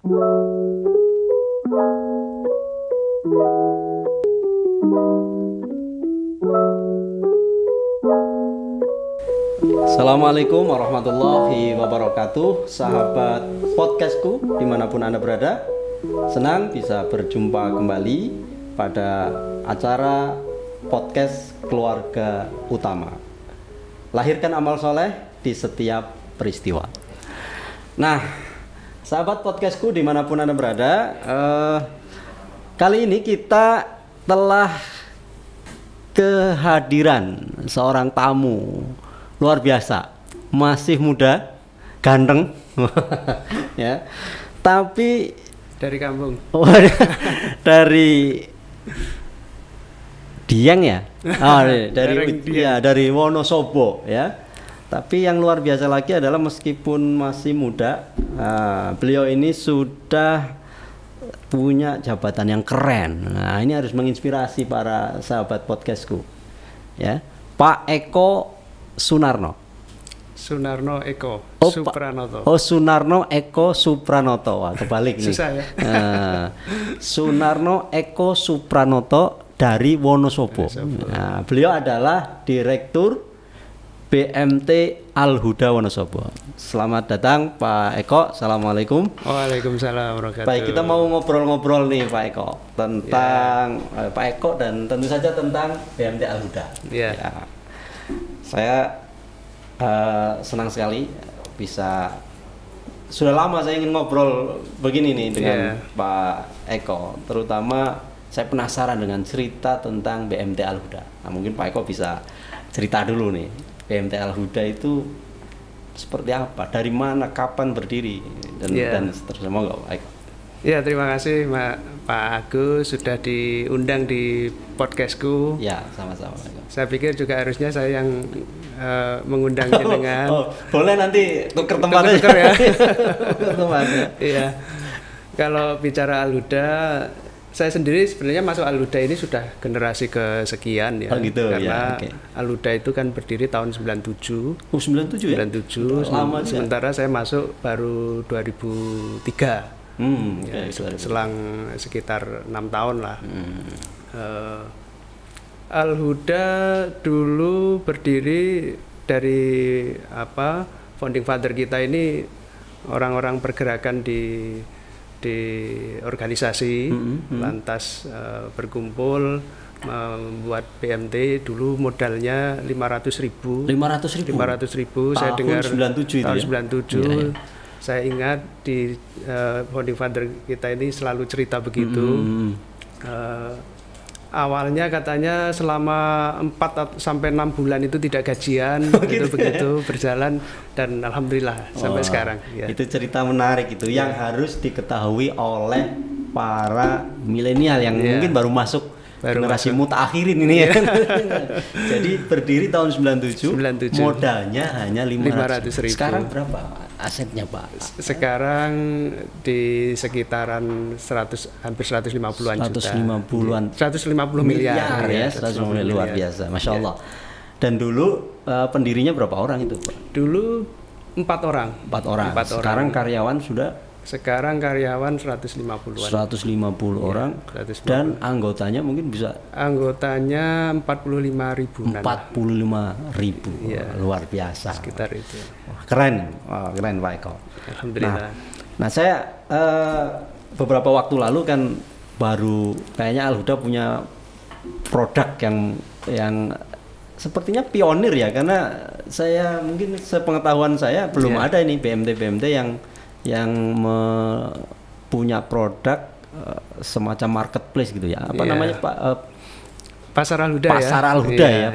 Assalamualaikum warahmatullahi wabarakatuh, sahabat podcastku dimanapun Anda berada. Senang bisa berjumpa kembali pada acara podcast Keluarga Utama. Lahirkan amal soleh di setiap peristiwa. Nah, sahabat podcastku dimanapun Anda berada, kali ini kita telah kehadiran seorang tamu luar biasa, masih muda, ganteng, ya. Tapi dari kampung, dari Dieng ya, dari Wonosobo ya. Tapi yang luar biasa lagi adalah meskipun masih muda, beliau ini sudah punya jabatan yang keren. Nah, ini harus menginspirasi para sahabat podcastku, ya. Pak Eko Sunarno Eko Supranoto. Sunarno Eko Supranoto. Wah, kebalik nih. Susah ya. Sunarno Eko Supranoto dari Wonosobo. Nah, beliau adalah Direktur BMT Al-Huda Wonosobo. Selamat datang Pak Eko. Assalamualaikum. Waalaikumsalam warahmatullahi wabarakatuh. Baik, kita mau ngobrol-ngobrol nih Pak Eko tentang Pak Eko dan tentu saja tentang BMT Al-Huda. Ya. Saya senang sekali bisa, sudah lama saya ingin ngobrol begini nih dengan Pak Eko, terutama saya penasaran dengan cerita tentang BMT Al-Huda. Nah, mungkin Pak Eko bisa cerita dulu nih, BMT Al-Huda itu seperti apa, dari mana, kapan berdiri, dan seterusnya. Mau nggak Pak Eko? Ya, terima kasih Pak Agus sudah diundang di podcastku. Ya, sama-sama. Saya pikir juga harusnya saya yang mengundang jenengan. Boleh nanti tuker tempatnya. Ya. Iya. Kalau bicara Al-Huda, saya sendiri sebenarnya masuk Al-Huda ini sudah generasi kesekian ya. Oh gitu, karena Al-Huda itu kan berdiri tahun 97. Oh, 97 ya? 97. Lama, sementara saya masuk baru 2003. Selang sekitar 6 tahun lah. Al-Huda dulu berdiri dari founding father kita ini orang-orang pergerakan di organisasi, lantas berkumpul membuat BMT. Dulu modalnya 500.000. Saya dengar 97 tahun 97. Saya ingat di founding father kita ini selalu cerita begitu. Awalnya katanya selama 4 sampai 6 bulan itu tidak gajian, begitu berjalan, dan alhamdulillah sampai sekarang. Ya. Itu cerita menarik itu yang harus diketahui oleh para milenial yang mungkin baru masuk generasi mutakhirin ini ya. Jadi berdiri tahun 97. Modalnya hanya 500.000. Sekarang berapa asetnya Pak? Sekarang di sekitaran hampir 150-an juta. 150 miliar ya, 150 miliar, luar biasa, Masya Allah. Dan dulu pendirinya berapa orang itu Pak? Dulu 4 orang. Sekarang karyawan sudah? Sekarang karyawan 150-an. 150 orang. 150. Dan anggotanya mungkin bisa? Anggotanya 45.000. 45.000. Luar biasa. Sekitar itu. Keren Pak Eko. Alhamdulillah. Nah saya beberapa waktu lalu kan baru kayaknya Al-Huda punya produk yang sepertinya pionir ya, karena saya mungkin sepengetahuan saya belum ada ini BMT yang punya produk semacam marketplace gitu ya. Apa namanya Pak? Pasar Al-Huda ya.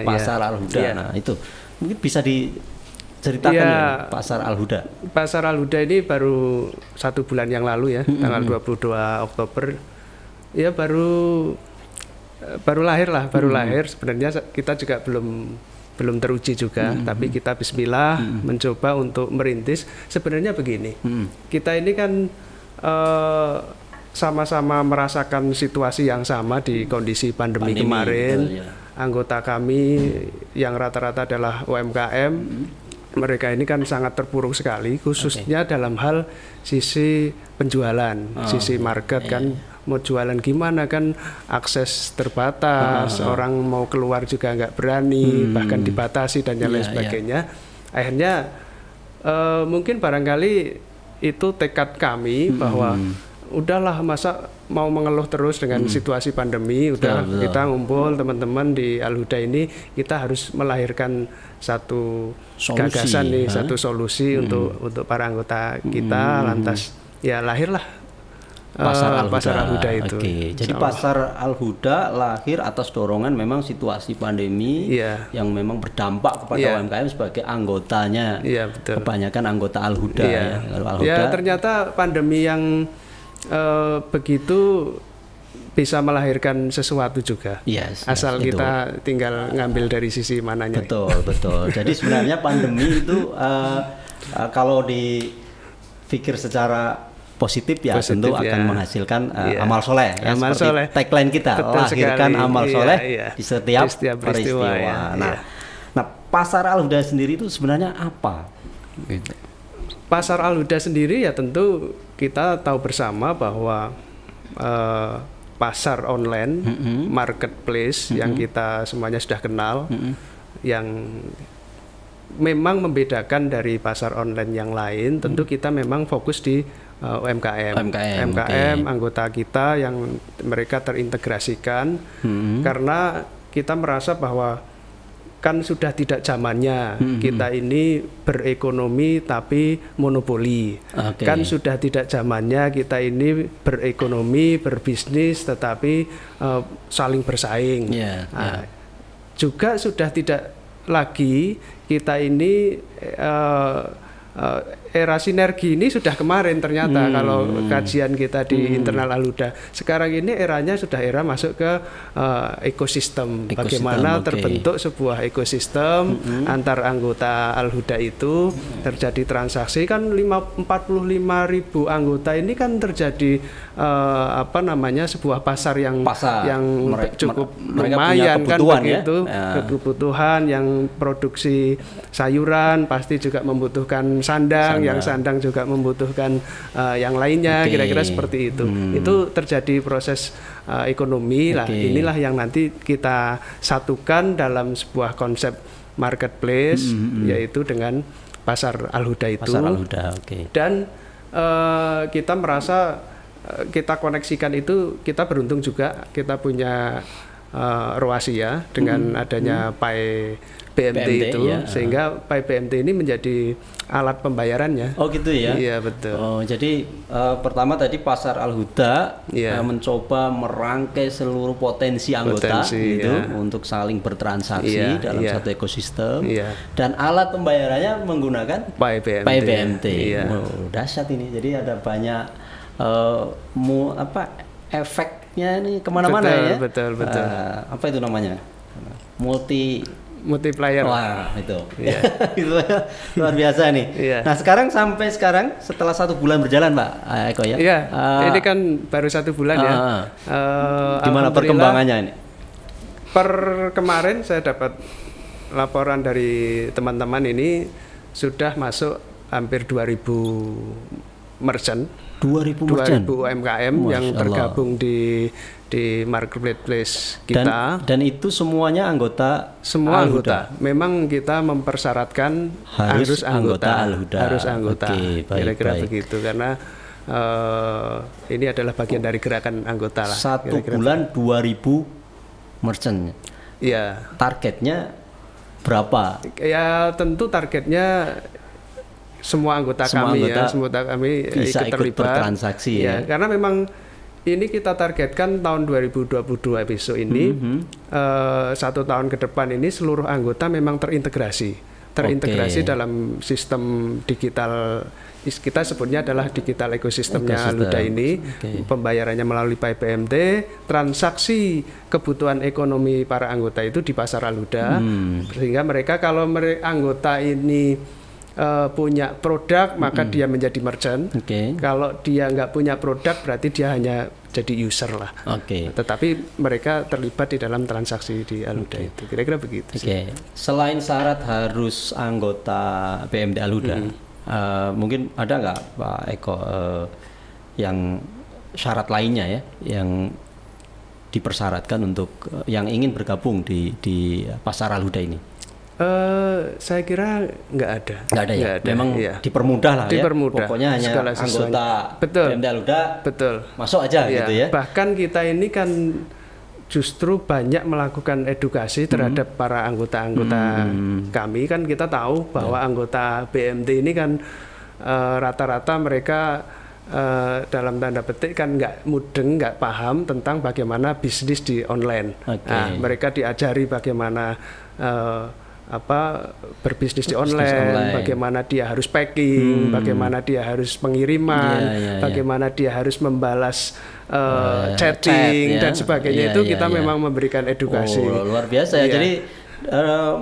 Pasar Al-Huda. Nah, itu mungkin bisa diceritakan ya, Pasar Al-Huda. Pasar Al-Huda ini baru 1 bulan yang lalu ya, tanggal 22 Oktober. Ya baru lahir. Sebenarnya kita juga belum teruji juga, tapi kita bismillah mencoba untuk merintis. Sebenarnya begini, kita ini kan sama-sama merasakan situasi yang sama di kondisi pandemi kemarin. Anggota kami yang rata-rata adalah UMKM mereka ini kan sangat terpuruk sekali, khususnya dalam hal sisi penjualan, sisi market kan. Mau jualan gimana kan akses terbatas, orang mau keluar juga nggak berani, bahkan dibatasi dan lain sebagainya. Akhirnya mungkin barangkali itu tekad kami bahwa udahlah, masa mau mengeluh terus dengan situasi pandemi, udah kita ngumpul teman-teman di Al-Huda ini, kita harus melahirkan satu gagasan nih, satu solusi untuk para anggota kita, lantas ya lahirlah Pasar Al-Huda itu. Oke. Jadi Pasar Al-Huda lahir atas dorongan memang situasi pandemi yang memang berdampak kepada UMKM sebagai anggotanya. Iya, betul. Kebanyakan anggota Al-Huda ya. Al-Huda, ya ternyata pandemi yang begitu bisa melahirkan sesuatu juga. Asal kita tinggal ngambil dari sisi mananya. Betul. Jadi sebenarnya pandemi itu kalau dipikir secara positif ya tentu akan menghasilkan amal soleh ya, seperti soleh. Tagline kita, lahirkan amal soleh di setiap peristiwa. Nah, Pasar Al-Huda sendiri itu sebenarnya apa? Gitu. Pasar Al-Huda sendiri ya tentu kita tahu bersama bahwa pasar online, marketplace yang kita semuanya sudah kenal, yang memang membedakan dari pasar online yang lain, tentu kita memang fokus di UMKM, anggota kita yang mereka terintegrasikan, karena kita merasa bahwa kan sudah tidak zamannya kita ini berekonomi tapi monopoli, kan sudah tidak zamannya kita ini berekonomi berbisnis tetapi saling bersaing. Juga sudah tidak lagi kita ini era sinergi ini sudah kemarin ternyata kalau kajian kita di internal Al-Huda. Sekarang ini eranya sudah era masuk ke ekosistem. Bagaimana terbentuk sebuah ekosistem antar anggota Al-Huda itu, terjadi transaksi kan 45.000 anggota ini kan terjadi sebuah pasar yang cukup lumayan kan begitu. Kebutuhan yang produksi sayuran pasti juga membutuhkan sandang, yang sandang juga membutuhkan yang lainnya, kira-kira seperti itu. Itu terjadi proses ekonomi lah. Inilah yang nanti kita satukan dalam sebuah konsep marketplace, yaitu dengan Pasar Al-Huda itu. Pasar Al-Huda, Dan kita merasa kita koneksikan itu, kita beruntung juga kita punya Roasia dengan adanya Pai BMT itu, sehingga Pai BMT ini menjadi alat pembayarannya. Oh gitu ya? Iya betul. Jadi pertama tadi Pasar Al-Huda mencoba merangkai seluruh potensi anggota untuk saling bertransaksi dalam satu ekosistem, dan alat pembayarannya menggunakan Pai BMT. Dahsyat ini. Jadi ada banyak efeknya ini kemana-mana ya. Betul. Apa itu namanya? Multiplier. Wah, itu. Itu luar biasa nih. Nah, sampai sekarang setelah 1 bulan berjalan, Pak Eko ya. Ini kan baru 1 bulan ya. Gimana perkembangannya ini? Per kemarin saya dapat laporan dari teman-teman ini sudah masuk hampir 2.000 merchant. 2.000 UMKM yang tergabung di marketplace kita. Dan itu semuanya anggota. Semua anggota. Memang kita mempersyaratkan harus anggota Al-Huda. Harus anggota. Kira-kira begitu, karena ini adalah bagian dari gerakan anggota lah. 1 bulan 2.000 merchant. Iya. Targetnya berapa? Ya tentu targetnya semua anggota kami bisa ikut bertransaksi ya. Karena memang ini kita targetkan tahun 2022 besok ini, 1 tahun ke depan ini seluruh anggota memang terintegrasi dalam sistem digital. Kita sebutnya adalah digital ekosistemnya Al-Huda ini. Pembayarannya melalui Pai BMT, transaksi kebutuhan ekonomi para anggota itu di Pasar Al-Huda, sehingga mereka kalau anggota ini punya produk maka dia menjadi merchant. Kalau dia nggak punya produk berarti dia hanya jadi user lah. Tetapi mereka terlibat di dalam transaksi di Alhuda itu. Kira-kira begitu. Selain syarat harus anggota BMD Alhuda, mungkin ada nggak Pak Eko yang syarat lainnya ya yang dipersyaratkan untuk yang ingin bergabung di pasar Alhuda ini? Saya kira nggak ada. Nggak ada ya. Memang dipermudah lah ya. Pokoknya hanya anggota BMD Alhuda. Masuk aja gitu ya. Bahkan kita ini kan justru banyak melakukan edukasi terhadap para anggota-anggota kami. Kan kita tahu bahwa anggota BMD ini kan rata-rata mereka dalam tanda petik kan nggak mudeng, nggak paham tentang bagaimana bisnis di online. Mereka diajari bagaimana berbisnis di online, bagaimana dia harus packing, bagaimana dia harus pengiriman, bagaimana dia harus membalas chatting dan sebagainya. Itu kita memang memberikan edukasi. Luar biasa ya. Jadi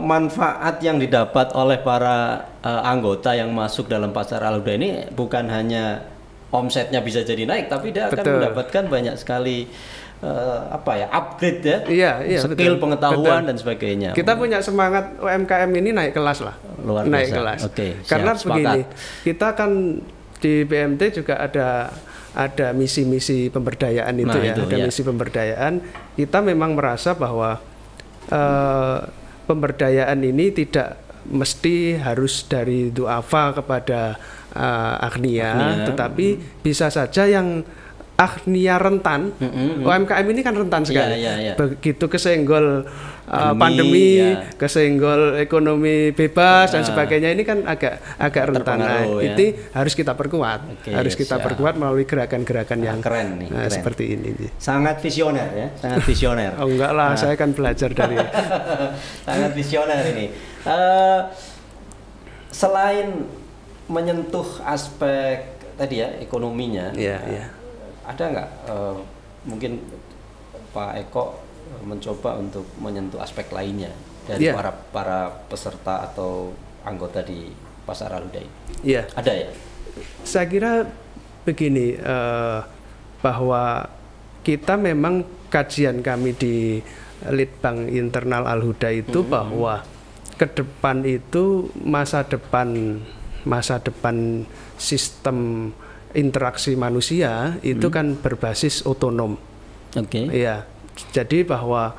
manfaat yang didapat oleh para anggota yang masuk dalam pasar Alhuda ini bukan hanya omsetnya bisa jadi naik, tapi dia akan mendapatkan banyak sekali upgrade ya, skill, pengetahuan dan sebagainya. Kita punya semangat UMKM ini naik kelas lah, naik kelas. Karena begini, kita kan di BMT juga ada misi-misi pemberdayaan itu misi pemberdayaan. Kita memang merasa bahwa pemberdayaan ini tidak mesti harus dari duafa kepada agnia, tetapi bisa saja yang agnia rentan, UMKM ini kan rentan sekali. Begitu kesenggol pandemi, kesenggol ekonomi bebas dan sebagainya, ini kan agak rentan. Itu harus kita perkuat, perkuat melalui gerakan-gerakan yang keren nih, keren. Seperti ini. Sangat visioner ya, sangat visioner. Oh enggak lah, saya kan belajar dari. Sangat visioner ini. Selain menyentuh aspek tadi ya ekonominya. Ada nggak mungkin Pak Eko mencoba untuk menyentuh aspek lainnya dari para peserta atau anggota di pasar Alhuda ini? Ada ya? Saya kira begini, bahwa kita memang kajian kami di Litbang Internal Alhuda itu bahwa ke depan itu masa depan sistem interaksi manusia itu kan berbasis otonom. Jadi bahwa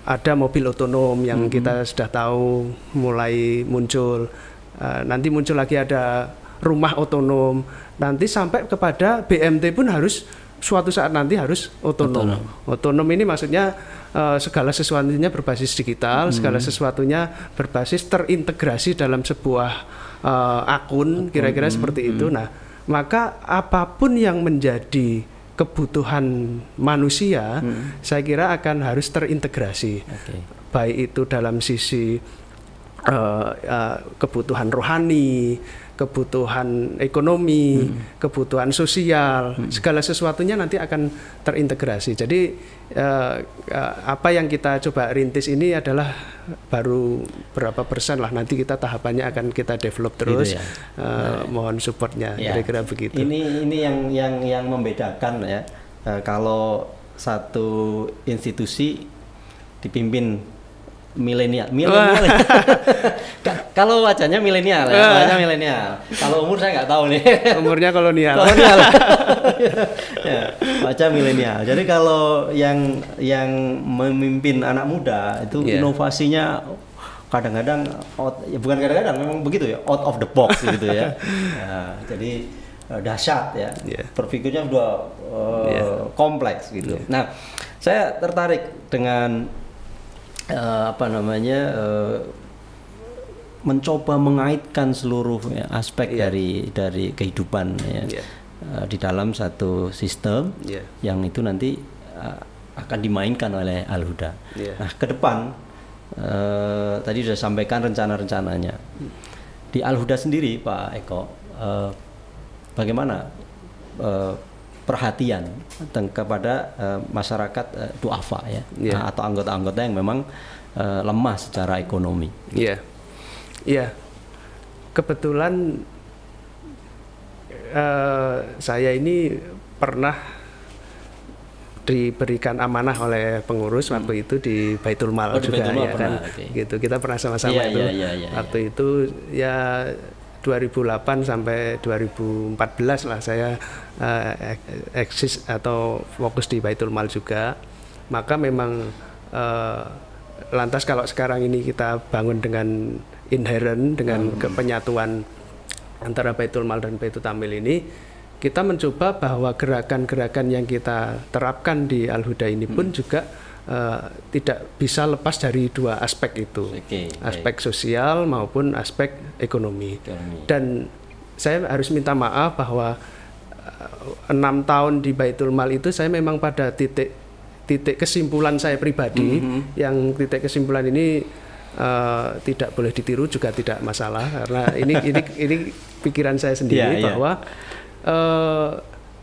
ada mobil otonom yang kita sudah tahu mulai muncul. Nanti muncul lagi ada rumah otonom. Nanti sampai kepada BMT pun harus suatu saat nanti harus otonom. Otonom ini maksudnya segala sesuatunya berbasis digital, segala sesuatunya berbasis terintegrasi dalam sebuah akun, kira-kira seperti itu. Nah, maka apapun yang menjadi kebutuhan manusia, saya kira akan harus terintegrasi. Baik itu dalam sisi kebutuhan rohani, kebutuhan ekonomi, kebutuhan sosial, segala sesuatunya nanti akan terintegrasi. Jadi apa yang kita coba rintis ini adalah baru berapa persen lah, nanti kita tahapannya akan kita develop terus. Gitu ya? Mohon supportnya, kira-kira begitu. Ini yang membedakan ya, kalau satu institusi dipimpin milenial. Kalau wajahnya milenial, wajahnya milenial. Kalau umur saya nggak tahu nih. Umurnya kolonial. Wajah milenial. Jadi kalau yang memimpin anak muda itu inovasinya kadang-kadang bukan kadang-kadang, memang begitu ya, out of the box gitu ya. Jadi dahsyat ya. Berpikirnya sudah kompleks gitu. Nah, saya tertarik dengan mencoba mengaitkan seluruh aspek dari kehidupan di dalam satu sistem yang itu nanti akan dimainkan oleh Alhuda. Nah, ke depan tadi sudah sampaikan rencana-rencananya di Alhuda sendiri, Pak Eko, bagaimana perhatian kepada masyarakat duafa atau anggota-anggota yang memang lemah secara ekonomi. kebetulan saya ini pernah diberikan amanah oleh pengurus waktu itu di Baitul Mal juga ya kan. Gitu. Kita pernah sama-sama waktu itu ya 2008 sampai 2014 lah saya eksis atau fokus di Baitul Mal juga. Maka memang lantas kalau sekarang ini kita bangun dengan inherent dengan penyatuan antara Baitul Mal dan Baitul Tamil ini, kita mencoba bahwa gerakan-gerakan yang kita terapkan di Al-Huda ini pun juga tidak bisa lepas dari dua aspek itu, aspek sosial maupun aspek ekonomi. Dan saya harus minta maaf bahwa 6 tahun di Baitul Mal itu saya memang pada titik kesimpulan saya pribadi, yang titik kesimpulan ini tidak boleh ditiru juga tidak masalah, karena ini pikiran saya sendiri bahwa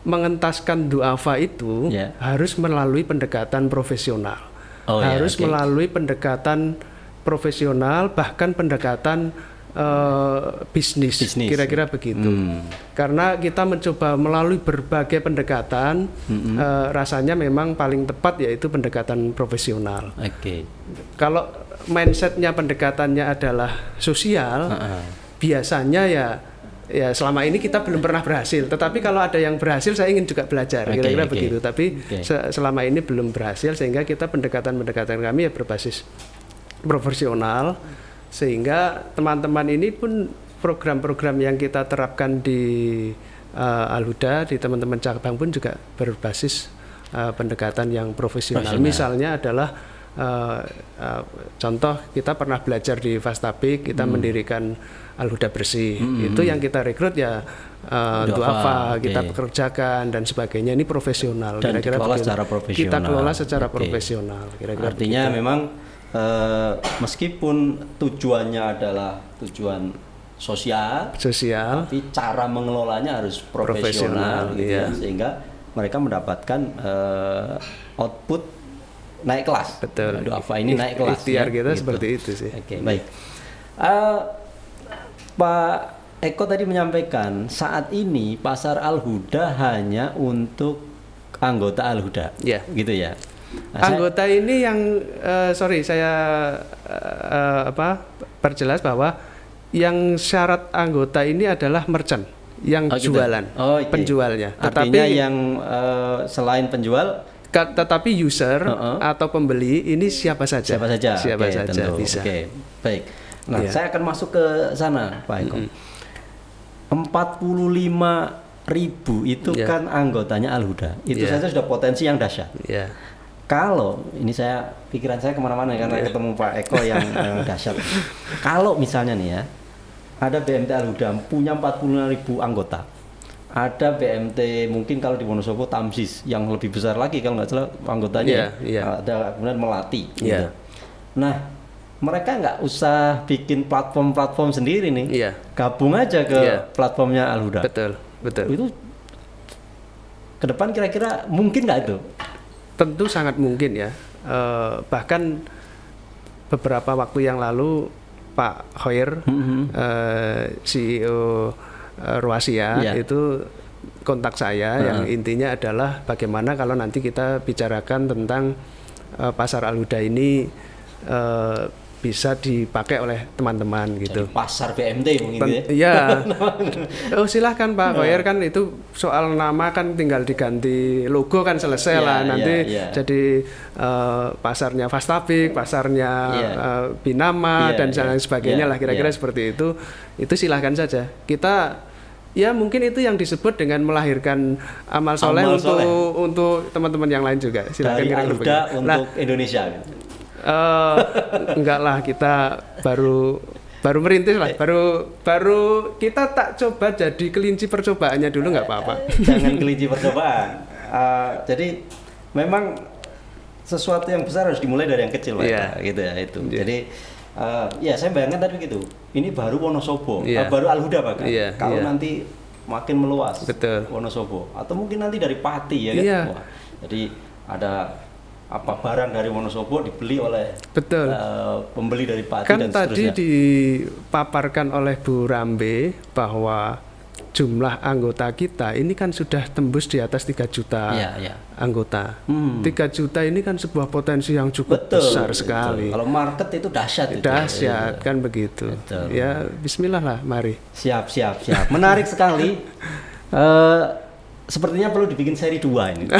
mengentaskan duafa itu harus melalui pendekatan profesional, melalui pendekatan profesional, bahkan pendekatan bisnis, kira-kira begitu. Karena kita mencoba melalui berbagai pendekatan, rasanya memang paling tepat yaitu pendekatan profesional. Kalau mindsetnya pendekatannya adalah sosial, biasanya ya selama ini kita belum pernah berhasil. Tetapi kalau ada yang berhasil, saya ingin juga belajar, kira-kira begitu. Tapi selama ini belum berhasil, sehingga kita pendekatan kami ya berbasis profesional. Sehingga teman-teman ini pun program-program yang kita terapkan di Al-Huda, di teman-teman cabang pun juga berbasis pendekatan yang profesional. Misalnya adalah contoh, kita pernah belajar di Fastabik, kita mendirikan Al-Huda Bersih. Itu yang kita rekrut ya duafa, kita pekerjakan dan sebagainya. Ini profesional. Dan kira-kira dikelola secara profesional. Kita kelola secara profesional. Kira-kira artinya begitu. Memang meskipun tujuannya adalah tujuan sosial, tapi cara mengelolanya harus profesional gitu ya, sehingga mereka mendapatkan output naik kelas. Betul. Duafa ini naik kelas. Ikhtiar kita gitu. Seperti itu sih. Baik. Pak Eko tadi menyampaikan saat ini pasar Al-Huda hanya untuk anggota Al-Huda, gitu ya. Nah, anggota ini yang saya perjelas bahwa yang syarat anggota ini adalah merchant yang jualan, penjualnya. Artinya yang selain penjual, tetapi user atau pembeli ini siapa saja tentu. Bisa. Baik. Nah, saya akan masuk ke sana, Pak Eko. 45.000 itu kan anggotanya Al-Huda. Itu saja sudah potensi yang dahsyat. Kalau ini pikiran saya kemana-mana karena ketemu Pak Eko yang dahsyat. Kalau misalnya nih ya, ada BMT Al-Huda punya 45.000 anggota. Ada BMT mungkin kalau di Wonosobo Tamsis yang lebih besar lagi kalau nggak salah anggotanya. Ada kemudian Melati. Gitu. Nah, mereka nggak usah bikin platform sendiri nih, gabung aja ke platformnya Al-Huda. Betul. Itu ke depan kira-kira mungkin nggak itu? Tentu sangat mungkin ya. Bahkan beberapa waktu yang lalu Pak Hoyer, CEO Ruasia itu kontak saya, yang intinya adalah bagaimana kalau nanti kita bicarakan tentang pasar Al-Huda ini bisa dipakai oleh teman-teman gitu. Jadi pasar BMT mungkin ya. Silahkan Pak Hoyer, kan itu soal nama kan tinggal diganti logo kan selesai lah nanti. Jadi pasarnya Fastabik, pasarnya Binama dan sebagainya lah, kira-kira seperti itu. Itu silahkan saja. Kita mungkin itu yang disebut dengan melahirkan amal soleh untuk teman-teman yang lain juga. Silakan dari Al-Huda untuk Indonesia. Enggak lah, kita baru merintis lah, baru kita tak coba jadi kelinci percobaannya dulu, nggak apa-apa. Jangan kelinci percobaan. Jadi memang sesuatu yang besar harus dimulai dari yang kecil, gitu ya itu. Jadi saya bayangkan tadi begitu. Ini baru Wonosobo, baru Al-Huda bahkan. Kalau nanti makin meluas, Wonosobo, atau mungkin nanti dari Pati ya kan. Jadi ada apa barang dari Wonosobo dibeli oleh pembeli dari Pati kan dan seterusnya. Tadi dipaparkan oleh Bu Rambe bahwa jumlah anggota kita ini kan sudah tembus di atas 3 juta anggota. 3 juta ini kan sebuah potensi yang cukup besar sekali. Kalau market itu dahsyat. Dahsyat kan begitu. Betul. Ya Bismillah lah, mari. Siap. Menarik sekali. Sepertinya perlu dibikin seri 2 ini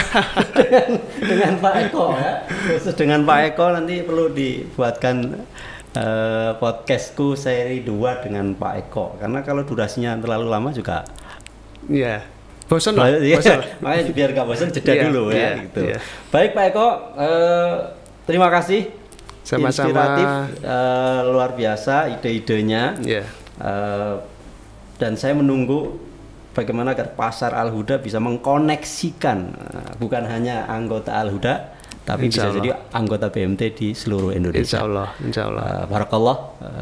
dengan Pak Eko ya. Khusus dengan Pak Eko nanti perlu dibuatkan podcastku seri 2 dengan Pak Eko, karena kalau durasinya terlalu lama juga bosan lah. Makanya biar gak bosan jeda dulu gitu. Baik Pak Eko, terima kasih. Sama-sama. Inspiratif, luar biasa ide-idenya. Dan saya menunggu bagaimana agar pasar Al-Huda bisa mengkoneksikan bukan hanya anggota Al-Huda, tapi bisa jadi anggota BMT di seluruh Indonesia. Insya Allah. Barakallah,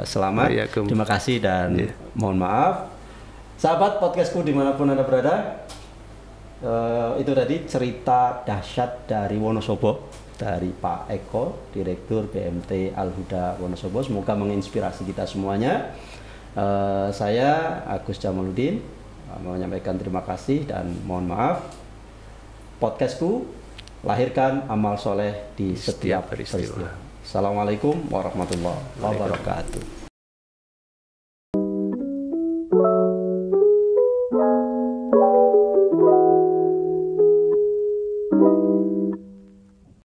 selamat. Terima kasih dan mohon maaf. Sahabat podcastku dimanapun Anda berada, itu tadi cerita dahsyat dari Wonosobo, dari Pak Eko, Direktur BMT Al-Huda Wonosobo. Semoga menginspirasi kita semuanya. Saya Agus Jamaluddin menyampaikan terima kasih dan mohon maaf. Podcastku, lahirkan amal soleh di setiap peristiwa. Assalamualaikum warahmatullahi wabarakatuh.